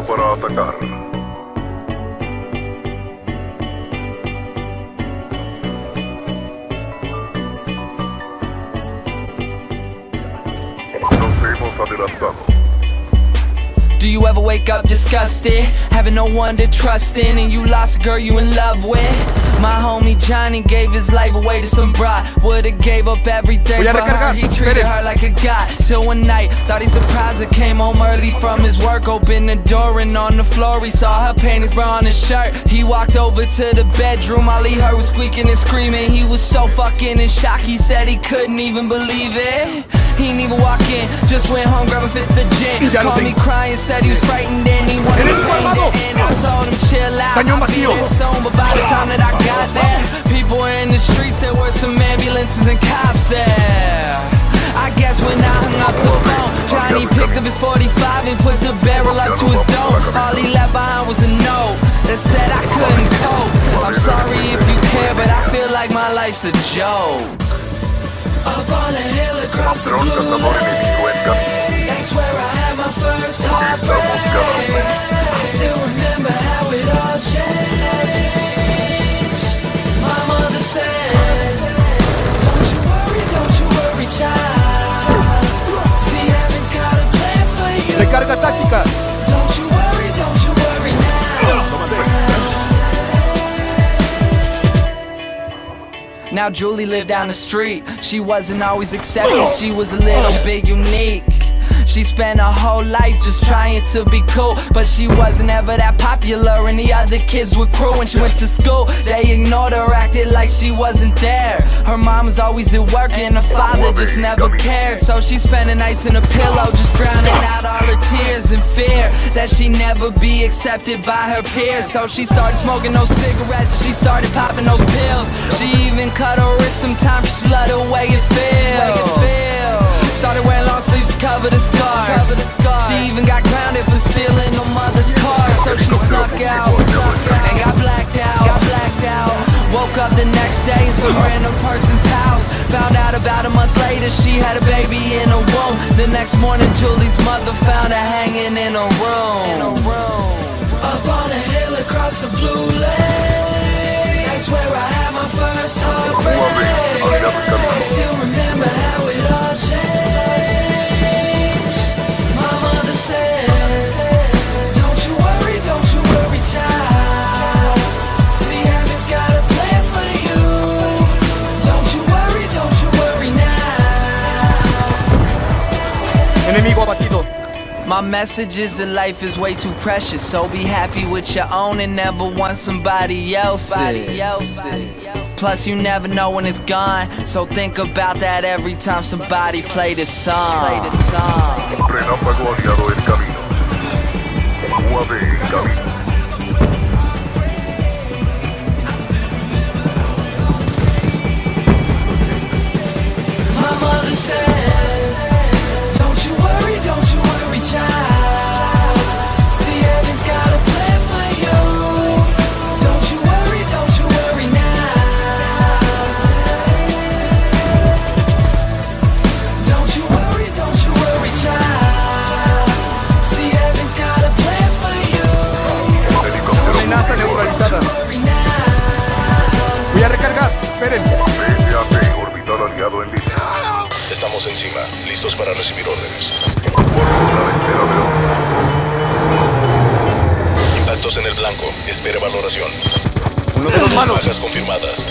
para atacar. Nos hemos adelantado. Do you ever wake up disgusted, having no one to trust in, and you lost a girl you in love with? My homie Johnny gave his life away to some bride. Would've gave up everything for her, he treated her like a god. Till one night, thought he surprised her, came home early from his work, opened the door and on the floor he saw her panties, bra on his shirt. He walked over to the bedroom, all he heard was squeaking and screaming. He was so fucking in shock, he said he couldn't even believe it. He didn't even walk in, just went home, grabbed a fifth of gin. Called me crying, said he was frightened and he wanted to paint it. And I told him chill out, I'll be there soon. But by the time that I got there, people were in the streets, there were some ambulances and cops there. I guess when I hung up the phone, Johnny picked up his 45 and put the barrel up to his dome. All he left behind was a note that said I couldn't cope. I'm sorry if you care, but I feel like my life's a joke. Up on a hill across the blue lake, that's where I had my first heartbreak. I still remember how it all changed. My mother said, don't you worry, child. See, heaven's got a plan for you. Recarga táctica. Don't you worry now. Now Julie lived down the street. She wasn't always accepted, she was a little bit unique. She spent her whole life just trying to be cool, but she wasn't ever that popular and the other kids were cruel. When she went to school, they ignored her, acted like she wasn't there. Her mom was always at work and her father just never cared. So she spent the nights in a pillow, just drowning out all her tears and fear that she'd never be accepted by her peers. So she started smoking those cigarettes, she started popping those pills. She even cut her wrist sometimes, she loved the way it feels. Started wearing long sleeves to cover the scars. She even got grounded for stealing her mother's car. So she snuck out and got blacked out. Woke up the next day in some random person's house. Found out about a month later she had a baby in her womb. The next morning Julie's mother found her hanging in a room. Up on a hill across the blue lake, that's where I had my first heartbreak. I still remember how it all changed. My mother said, don't you worry, child. See, heaven's got a plan for you. Don't you worry now. Enemigo abatido. My message is that life is way too precious, so be happy with your own and never want somebody else's. Plus you never know when it's gone, so think about that every time somebody play this song. Relámpago aliado en camino. UAV en camino. My mother said, don't you worry, child. See, heaven's got a plan for you. Don't you worry now. Don't you worry, child. See, heaven's got a plan for you. Amenaza neutralizada. Voy a recargar, esperen. PSAT orbital aliado en línea. Estamos encima, listos para recibir órdenes. Impactos en el blanco, espere valoración. Uno de los malos. Bajas confirmadas.